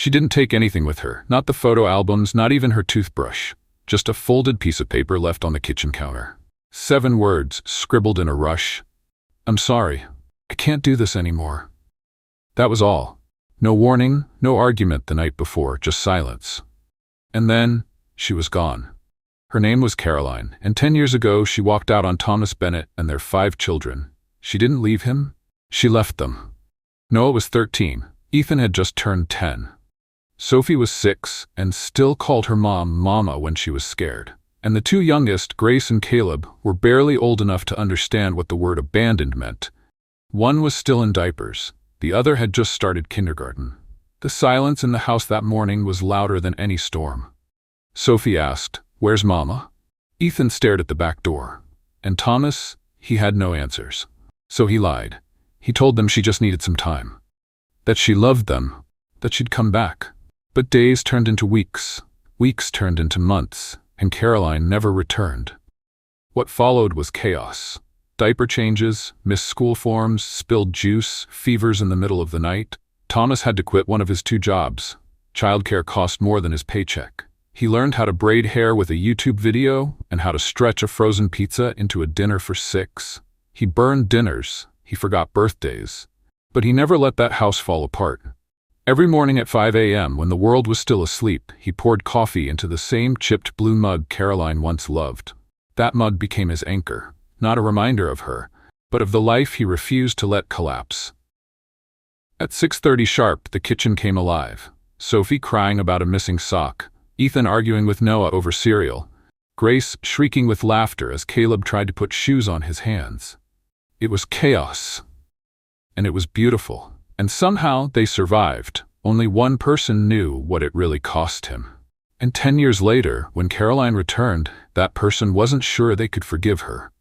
She didn't take anything with her, not the photo albums, not even her toothbrush. Just a folded piece of paper left on the kitchen counter. 7 words, scribbled in a rush. "I'm sorry. I can't do this anymore." That was all. No warning, no argument the night before, just silence. And then, she was gone. Her name was Caroline, and 10 years ago she walked out on Thomas Bennett and their 5 children. She didn't leave him, she left them. Noah was 13, Ethan had just turned 10. Sophie was 6, and still called her mom Mama when she was scared. And the 2 youngest, Grace and Caleb, were barely old enough to understand what the word abandoned meant. One was still in diapers, the other had just started kindergarten. The silence in the house that morning was louder than any storm. Sophie asked, "Where's Mama?" Ethan stared at the back door. And Thomas, he had no answers. So he lied. He told them she just needed some time. That she loved them, that she'd come back. But days turned into weeks turned into months, and Caroline never returned. What followed was chaos. Diaper changes, missed school forms, spilled juice, fevers in the middle of the night. Thomas had to quit one of his 2 jobs. Childcare cost more than his paycheck. He learned how to braid hair with a YouTube video and how to stretch a frozen pizza into a dinner for 6. He burned dinners, he forgot birthdays. But he never let that house fall apart. Every morning at 5 a.m., when the world was still asleep, he poured coffee into the same chipped blue mug Caroline once loved. That mug became his anchor, not a reminder of her, but of the life he refused to let collapse. At 6:30 sharp, the kitchen came alive. Sophie crying about a missing sock, Ethan arguing with Noah over cereal, Grace shrieking with laughter as Caleb tried to put shoes on his hands. It was chaos. And it was beautiful. And somehow they survived. Only one person knew what it really cost him. And 10 years later, when Caroline returned, that person wasn't sure they could forgive her.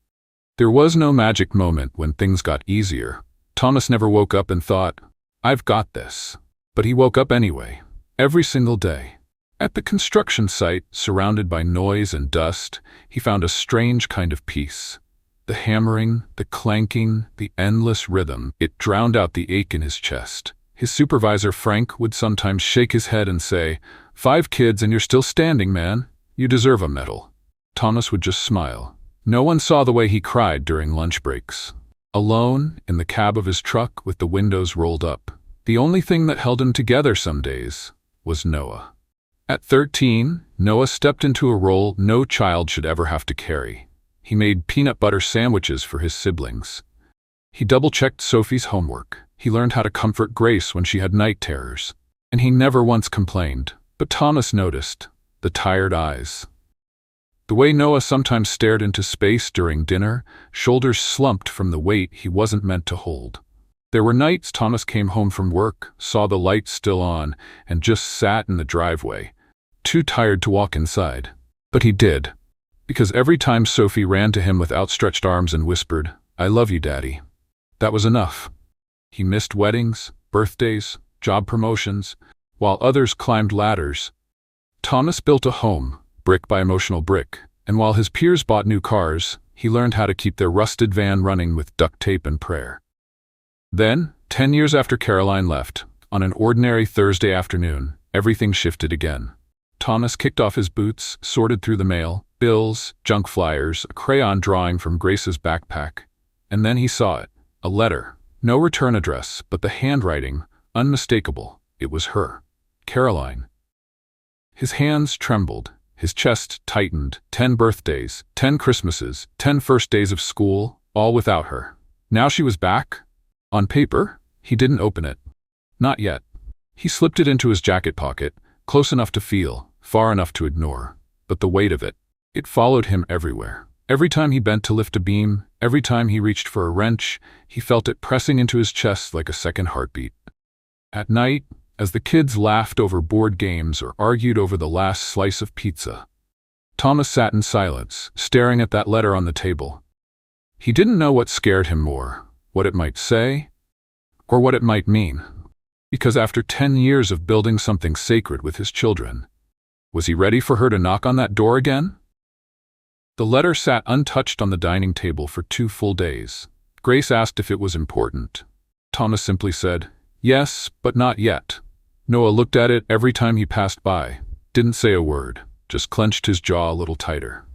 There was no magic moment when things got easier. Thomas never woke up and thought, "I've got this." But he woke up anyway, every single day. At the construction site, surrounded by noise and dust, he found a strange kind of peace. The hammering, the clanking, the endless rhythm, it drowned out the ache in his chest. His supervisor, Frank, would sometimes shake his head and say, "5 kids and you're still standing, man. You deserve a medal." Thomas would just smile. No one saw the way he cried during lunch breaks. Alone, in the cab of his truck with the windows rolled up. The only thing that held him together some days was Noah. At 13, Noah stepped into a role no child should ever have to carry. He made peanut butter sandwiches for his siblings. He double-checked Sophie's homework. He learned how to comfort Grace when she had night terrors. And he never once complained. But Thomas noticed the tired eyes. The way Noah sometimes stared into space during dinner, shoulders slumped from the weight he wasn't meant to hold. There were nights Thomas came home from work, saw the lights still on, and just sat in the driveway, too tired to walk inside. But he did. Because every time Sophie ran to him with outstretched arms and whispered, "I love you, Daddy," that was enough. He missed weddings, birthdays, job promotions, while others climbed ladders. Thomas built a home, brick by emotional brick, and while his peers bought new cars, he learned how to keep their rusted van running with duct tape and prayer. Then, 10 years after Caroline left, on an ordinary Thursday afternoon, everything shifted again. Thomas kicked off his boots, sorted through the mail, bills, junk flyers, a crayon drawing from Grace's backpack. And then he saw it. A letter. No return address, but the handwriting, unmistakable. It was her. Caroline. His hands trembled. His chest tightened. 10 birthdays, 10 Christmases, 10 first days of school, all without her. Now she was back. On paper, he didn't open it. Not yet. He slipped it into his jacket pocket, close enough to feel, far enough to ignore. But the weight of it, it followed him everywhere. Every time he bent to lift a beam, every time he reached for a wrench, he felt it pressing into his chest like a second heartbeat. At night, as the kids laughed over board games or argued over the last slice of pizza, Thomas sat in silence, staring at that letter on the table. He didn't know what scared him more, what it might say, or what it might mean. Because after 10 years of building something sacred with his children, was he ready for her to knock on that door again? The letter sat untouched on the dining table for 2 full days. Grace asked if it was important. Thomas simply said, "Yes, but not yet." Noah looked at it every time he passed by, didn't say a word, just clenched his jaw a little tighter.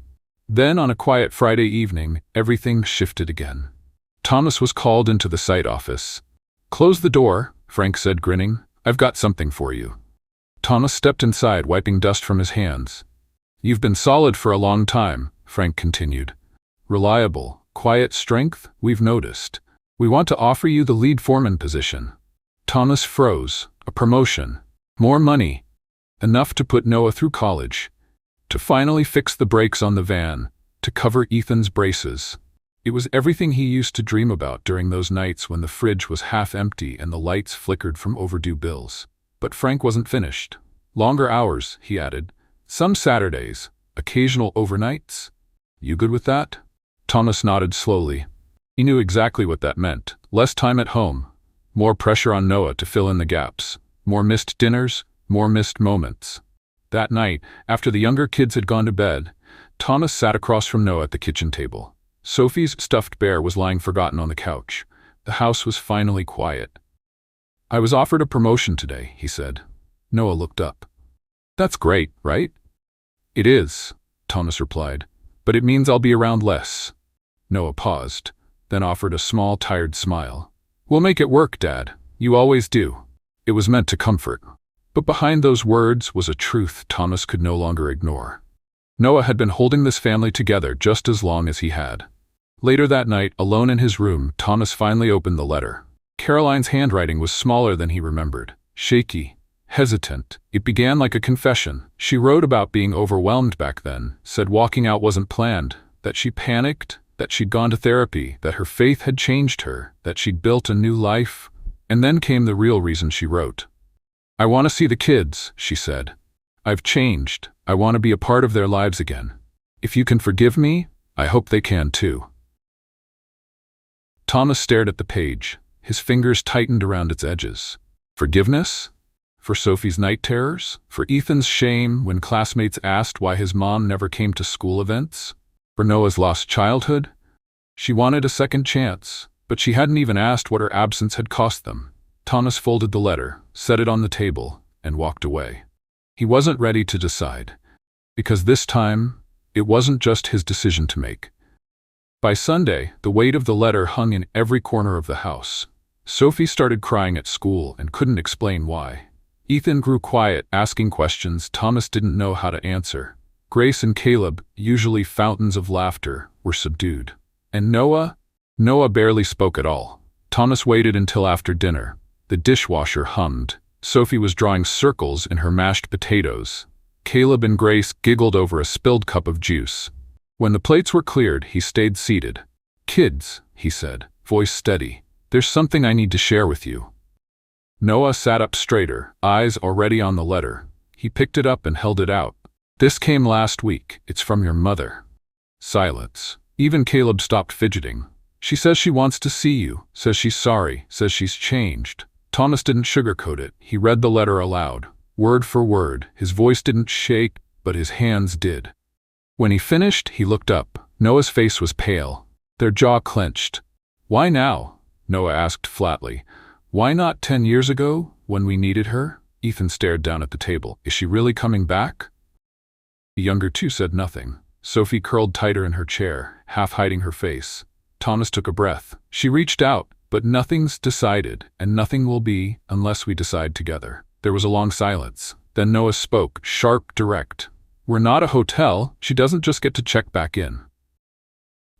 Then, on a quiet Friday evening, everything shifted again. Thomas was called into the site office. "Close the door," Frank said, grinning. "I've got something for you." Thomas stepped inside, wiping dust from his hands. "You've been solid for a long time," Frank continued. "Reliable, quiet strength, we've noticed. We want to offer you the lead foreman position." Thomas froze. A promotion. More money. Enough to put Noah through college. To finally fix the brakes on the van. To cover Ethan's braces. It was everything he used to dream about during those nights when the fridge was half empty and the lights flickered from overdue bills. But Frank wasn't finished. "Longer hours," he added. "Some Saturdays. Occasional overnights. You good with that?" Thomas nodded slowly. He knew exactly what that meant. Less time at home. More pressure on Noah to fill in the gaps. More missed dinners, more missed moments. That night, after the younger kids had gone to bed, Thomas sat across from Noah at the kitchen table. Sophie's stuffed bear was lying forgotten on the couch. The house was finally quiet. "I was offered a promotion today," he said. Noah looked up. "That's great, right?" "It is," Thomas replied, "but it means I'll be around less." Noah paused, then offered a small, tired smile. "We'll make it work, Dad. You always do." It was meant to comfort. But behind those words was a truth Thomas could no longer ignore. Noah had been holding this family together just as long as he had. Later that night, alone in his room, Thomas finally opened the letter. Caroline's handwriting was smaller than he remembered. Shaky, hesitant. It began like a confession. She wrote about being overwhelmed back then, said walking out wasn't planned, that she panicked, that she'd gone to therapy, that her faith had changed her, that she'd built a new life. And then came the real reason she wrote. "I want to see the kids," she said. "I've changed. I want to be a part of their lives again. If you can forgive me, I hope they can too." Thomas stared at the page. His fingers tightened around its edges. Forgiveness? For Sophie's night terrors? For Ethan's shame when classmates asked why his mom never came to school events? For Noah's lost childhood? She wanted a second chance, but she hadn't even asked what her absence had cost them. Thomas folded the letter, set it on the table, and walked away. He wasn't ready to decide, because this time, it wasn't just his decision to make. By Sunday, the weight of the letter hung in every corner of the house. Sophie started crying at school and couldn't explain why. Ethan grew quiet, asking questions Thomas didn't know how to answer. Grace and Caleb, usually fountains of laughter, were subdued. And Noah barely spoke at all. Thomas waited until after dinner. The dishwasher hummed. Sophie was drawing circles in her mashed potatoes. Caleb and Grace giggled over a spilled cup of juice. When the plates were cleared, he stayed seated. "Kids," he said, voice steady, "there's something I need to share with you." Noah sat up straighter, eyes already on the letter. He picked it up and held it out. "This came last week. It's from your mother." Silence. Even Caleb stopped fidgeting. "She says she wants to see you, says she's sorry, says she's changed." Thomas didn't sugarcoat it. He read the letter aloud, word for word. His voice didn't shake, but his hands did. When he finished, he looked up. Noah's face was pale. Their jaw clenched. "Why now?" Noah asked flatly. "Why not 10 years ago, when we needed her?" Ethan stared down at the table. "Is she really coming back?" The younger two said nothing. Sophie curled tighter in her chair, half hiding her face. Thomas took a breath. "She reached out, but nothing's decided, and nothing will be unless we decide together." There was a long silence. Then Noah spoke, sharp, direct. "We're not a hotel. She doesn't just get to check back in."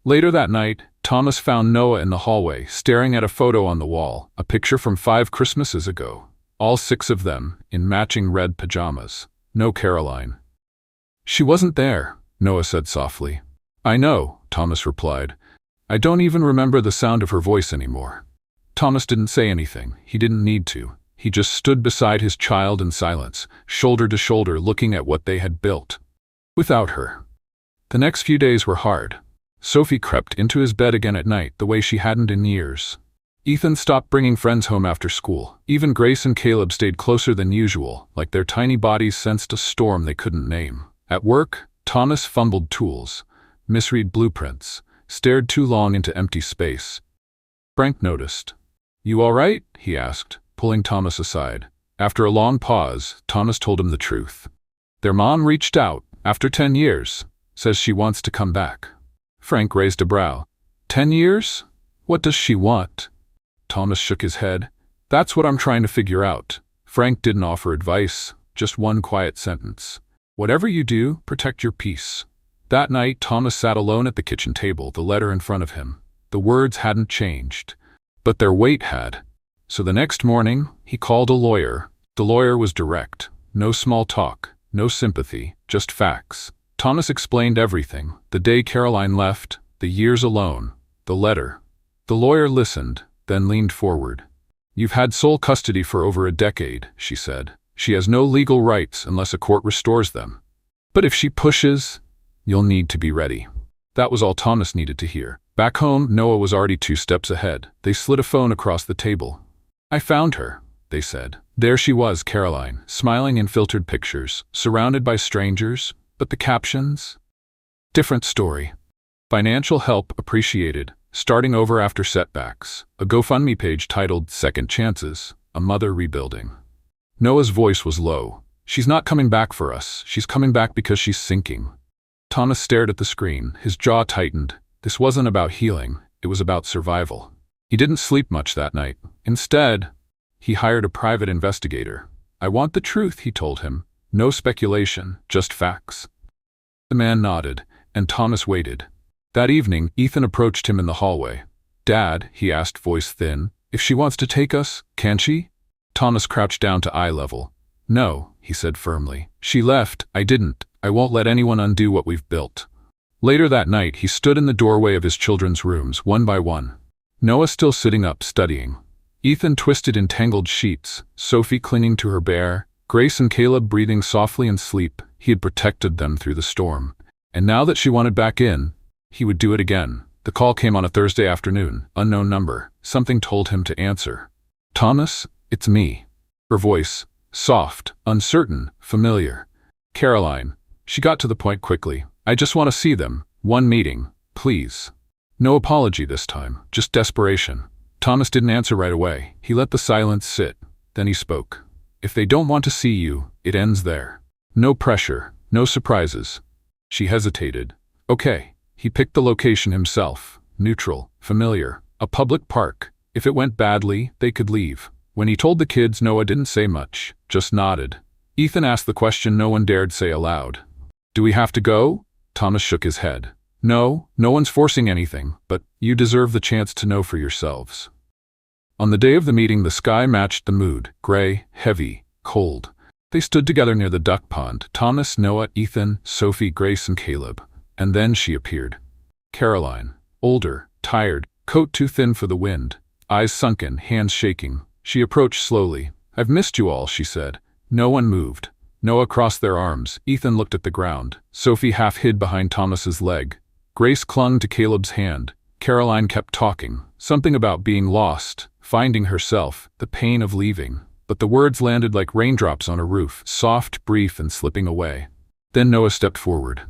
Later that night, Thomas found Noah in the hallway, staring at a photo on the wall, a picture from 5 Christmases ago. All 6 of them, in matching red pajamas. No Caroline. "She wasn't there," Noah said softly. "I know," Thomas replied. "I don't even remember the sound of her voice anymore." Thomas didn't say anything. He didn't need to. He just stood beside his child in silence, shoulder to shoulder, looking at what they had built. Without her. The next few days were hard. Sophie crept into his bed again at night the way she hadn't in years. Ethan stopped bringing friends home after school. Even Grace and Caleb stayed closer than usual, like their tiny bodies sensed a storm they couldn't name. At work, Thomas fumbled tools, misread blueprints, stared too long into empty space. Frank noticed. "You all right?" he asked, pulling Thomas aside. After a long pause, Thomas told him the truth. Their mom reached out, after 10 years, says she wants to come back. Frank raised a brow. 10 years? What does she want? Thomas shook his head. That's what I'm trying to figure out. Frank didn't offer advice, just one quiet sentence. Whatever you do, protect your peace. That night, Thomas sat alone at the kitchen table, the letter in front of him. The words hadn't changed, but their weight had. So the next morning, he called a lawyer. The lawyer was direct. No small talk, no sympathy, just facts. Thomas explained everything. The day Caroline left, the years alone, the letter. The lawyer listened, then leaned forward. You've had sole custody for over a decade, she said. She has no legal rights unless a court restores them. But if she pushes, you'll need to be ready. That was all Thomas needed to hear. Back home, Noah was already 2 steps ahead. They slid a phone across the table. I found her, they said. There she was, Caroline, smiling in filtered pictures, surrounded by strangers, but the captions? Different story. Financial help appreciated, starting over after setbacks. A GoFundMe page titled Second Chances, a mother rebuilding. Noah's voice was low. She's not coming back for us. She's coming back because she's sinking. Thomas stared at the screen, his jaw tightened. This wasn't about healing, it was about survival. He didn't sleep much that night. Instead, he hired a private investigator. I want the truth, he told him. No speculation, just facts. The man nodded, and Thomas waited. That evening, Ethan approached him in the hallway. Dad, he asked, voice thin, if she wants to take us, can she? Thomas crouched down to eye level. No, he said firmly. She left, I didn't. I won't let anyone undo what we've built. Later that night, he stood in the doorway of his children's rooms, one by one. Noah still sitting up, studying. Ethan twisted in tangled sheets, Sophie clinging to her bear, Grace and Caleb breathing softly in sleep. He had protected them through the storm. And now that she wanted back in, he would do it again. The call came on a Thursday afternoon, unknown number. Something told him to answer. Thomas, it's me. Her voice, soft, uncertain, familiar. Caroline. She got to the point quickly. I just want to see them. One meeting, please. No apology this time, just desperation. Thomas didn't answer right away. He let the silence sit. Then he spoke. If they don't want to see you, it ends there. No pressure, no surprises. She hesitated. Okay. He picked the location himself. Neutral, familiar, a public park. If it went badly, they could leave. When he told the kids, Noah didn't say much, just nodded. Ethan asked the question no one dared say aloud. Do we have to go? Thomas shook his head. No, no one's forcing anything, but you deserve the chance to know for yourselves. On the day of the meeting, the sky matched the mood, gray, heavy, cold. They stood together near the duck pond, Thomas, Noah, Ethan, Sophie, Grace, and Caleb. And then she appeared. Caroline, older, tired, coat too thin for the wind, eyes sunken, hands shaking. She approached slowly. I've missed you all, she said. No one moved. Noah crossed their arms. Ethan looked at the ground. Sophie half hid behind Thomas's leg. Grace clung to Caleb's hand. Caroline kept talking. Something about being lost, finding herself, the pain of leaving. But the words landed like raindrops on a roof, soft, brief, and slipping away. Then Noah stepped forward.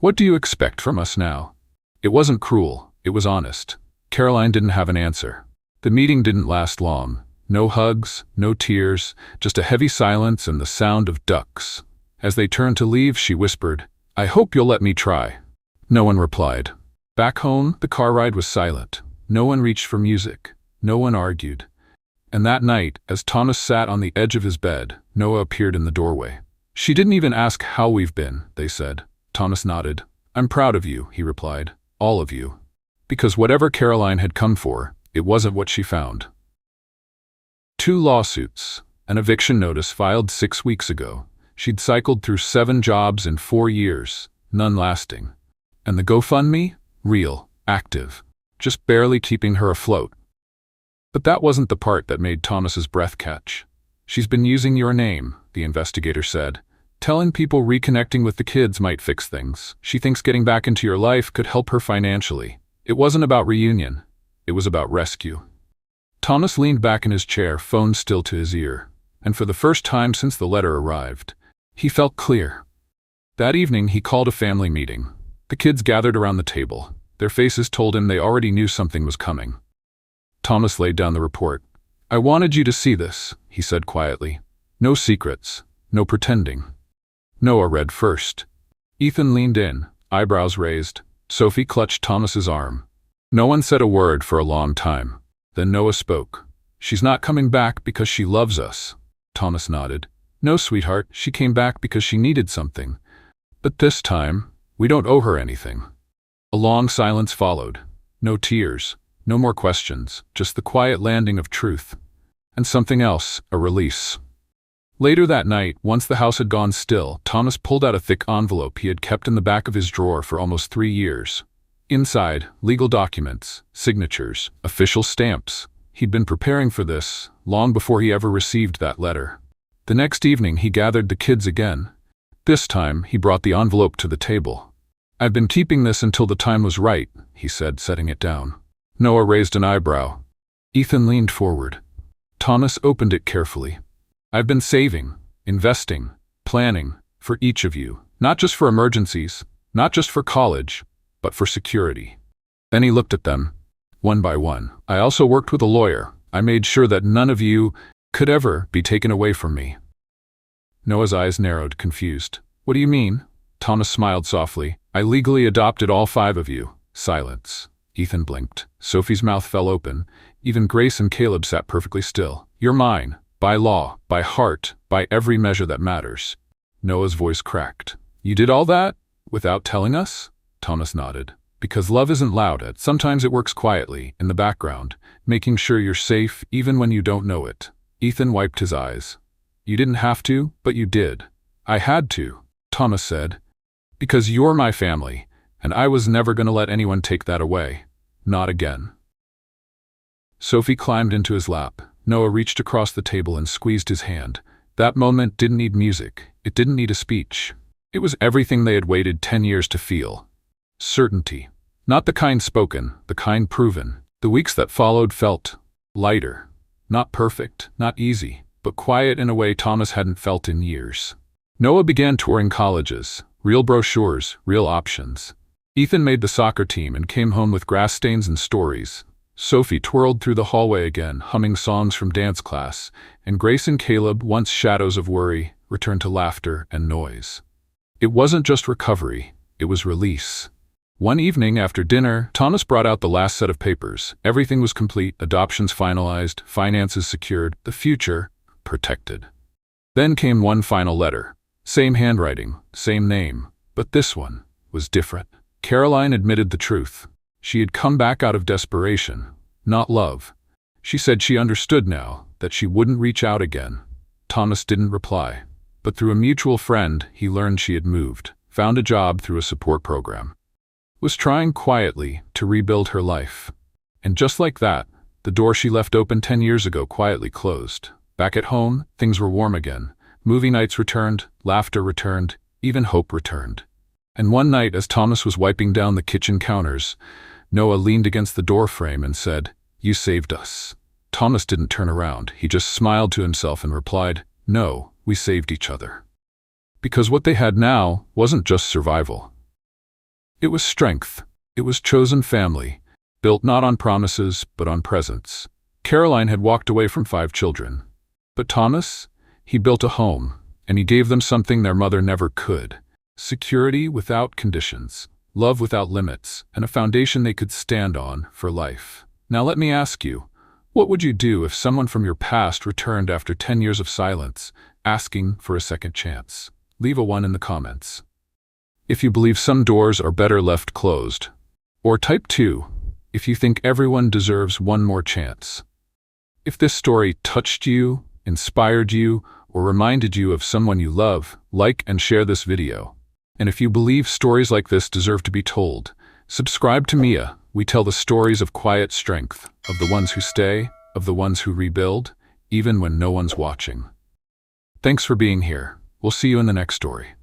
What do you expect from us now? It wasn't cruel. It was honest. Caroline didn't have an answer. The meeting didn't last long. No hugs, no tears, just a heavy silence and the sound of ducks. As they turned to leave, she whispered, I hope you'll let me try. No one replied. Back home, the car ride was silent. No one reached for music. No one argued. And that night, as Thomas sat on the edge of his bed, Noah appeared in the doorway. She didn't even ask how we've been, they said. Thomas nodded. I'm proud of you, he replied. All of you. Because whatever Caroline had come for, it wasn't what she found. 2 lawsuits, an eviction notice filed 6 weeks ago. She'd cycled through 7 jobs in 4 years, none lasting. And the GoFundMe? Real, active, just barely keeping her afloat. But that wasn't the part that made Thomas's breath catch. She's been using your name, the investigator said. Telling people reconnecting with the kids might fix things. She thinks getting back into your life could help her financially. It wasn't about reunion. It was about rescue. Thomas leaned back in his chair, phone still to his ear. And for the first time since the letter arrived, he felt clear. That evening, he called a family meeting. The kids gathered around the table. Their faces told him they already knew something was coming. Thomas laid down the report. I wanted you to see this, he said quietly. No secrets, no pretending. Noah read first. Ethan leaned in, eyebrows raised. Sophie clutched Thomas's arm. No one said a word for a long time. Then Noah spoke. "She's not coming back because she loves us." Thomas nodded. "No, sweetheart, she came back because she needed something. But this time, we don't owe her anything." A long silence followed. No tears, no more questions, just the quiet landing of truth. And something else, a release. Later that night, once the house had gone still, Thomas pulled out a thick envelope he had kept in the back of his drawer for almost 3 years. Inside, legal documents, signatures, official stamps. He'd been preparing for this, long before he ever received that letter. The next evening he gathered the kids again. This time, he brought the envelope to the table. "I've been keeping this until the time was right," he said, setting it down. Noah raised an eyebrow. Ethan leaned forward. Thomas opened it carefully. "I've been saving, investing, planning, for each of you. Not just for emergencies, not just for college, but for security." Then he looked at them, one by one. "I also worked with a lawyer. I made sure that none of you could ever be taken away from me." Noah's eyes narrowed, confused. "What do you mean?" Thomas smiled softly. "I legally adopted all 5 of you." Silence. Ethan blinked. Sophie's mouth fell open. Even Grace and Caleb sat perfectly still. "You're mine. By law, by heart, by every measure that matters." Noah's voice cracked. "You did all that? Without telling us?" Thomas nodded. "Because love isn't loud. Sometimes it works quietly, in the background, making sure you're safe even when you don't know it." Ethan wiped his eyes. "You didn't have to, but you did." "I had to," Thomas said. "Because you're my family, and I was never going to let anyone take that away. Not again." Sophie climbed into his lap. Noah reached across the table and squeezed his hand. That moment didn't need music. It didn't need a speech. It was everything they had waited 10 years to feel. Certainty. Not the kind spoken, the kind proven. The weeks that followed felt lighter. Not perfect, not easy, but quiet in a way Thomas hadn't felt in years. Noah began touring colleges. Real brochures, real options. Ethan made the soccer team and came home with grass stains and stories. Sophie twirled through the hallway again, humming songs from dance class, and Grace and Caleb, once shadows of worry, returned to laughter and noise. It wasn't just recovery, it was release. One evening after dinner, Thomas brought out the last set of papers. Everything was complete, adoptions finalized, finances secured, the future protected. Then came one final letter. Same handwriting, same name, but this one was different. Caroline admitted the truth. She had come back out of desperation, not love. She said she understood now, that she wouldn't reach out again. Thomas didn't reply. But through a mutual friend, he learned she had moved, found a job through a support program. Was trying quietly to rebuild her life. And just like that, the door she left open 10 years ago quietly closed. Back at home, things were warm again. Movie nights returned, laughter returned, even hope returned. And one night, as Thomas was wiping down the kitchen counters, Noah leaned against the doorframe and said, "You saved us." Thomas didn't turn around. He just smiled to himself and replied, "No, we saved each other." Because what they had now wasn't just survival. It was strength. It was chosen family, built not on promises, but on presence. Caroline had walked away from 5 children. But Thomas, he built a home, and he gave them something their mother never could. Security without conditions, love without limits, and a foundation they could stand on for life. Now let me ask you, what would you do if someone from your past returned after 10 years of silence, asking for a second chance? Leave a 1 in the comments. If you believe some doors are better left closed. Or type 2, if you think everyone deserves one more chance. If this story touched you, inspired you, or reminded you of someone you love, like and share this video. And if you believe stories like this deserve to be told, subscribe to Mia. We tell the stories of quiet strength, of the ones who stay, of the ones who rebuild, even when no one's watching. Thanks for being here. We'll see you in the next story.